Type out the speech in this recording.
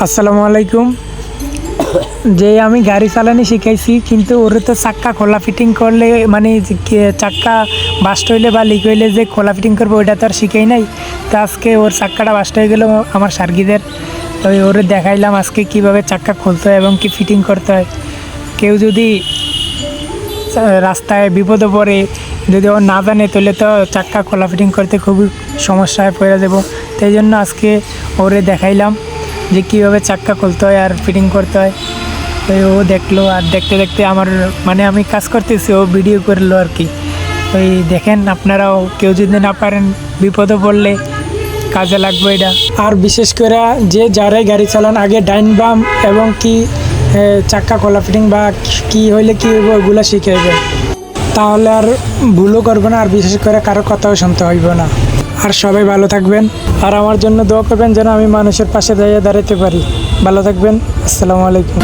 আসসালামু আলাইকুম। যে আমি গাড়ি চালানো শিখাইছি, কিন্তু ওরে তো চাক্কা খোলা ফিটিং করলে মানে চাক্কা বাস্ট হইলে বা লিক হইলে যে খোলা ফিটিং করবো ওইটা তো আর শিখাই নাই। তো আজকে ওর চাক্কাটা বাস্ট হয়ে গেল আমার সার্গিদের। তো ওরে দেখাইলাম আজকে কিভাবে চাক্কা খুলতে হয় এবং কি ফিটিং করতে হয়। কেউ যদি রাস্তায় বিপদে পড়ে, যদি ও না জানে তাহলে তো চাক্কা খোলা ফিটিং করতে খুবই সমস্যায় পড়ে যাব। তাই জন্য আজকে ওরে দেখাইলাম যে কীভাবে চাক্কা খুলতে হয় আর ফিটিং করতে হয়। তো ও দেখলো, আর দেখতে দেখতে আমার মানে আমি কাজ করতেছি, ও ভিডিও করলো আর কি। ওই দেখেন, আপনারাও কেউ যদি না পারেন, বিপদে পড়লে কাজে লাগবে এটা। আর বিশেষ করে যে যারাই গাড়ি চালান, আগে ডাইন বাম এবং কি চাক্কা খোলা ফিটিং বা কি হইলে কি হইব ওগুলো শিখাইবে, তাহলে আর ভুলও করবো না, আর বিশেষ করে কারো কথাও শুনতে হইব না। আর সবাই ভালো থাকবেন, আর আমার জন্য দোয়া করবেন যেন আমি মানুষের পাশে দাঁড়াতে পারি। ভালো থাকবেন। আসসালামু আলাইকুম।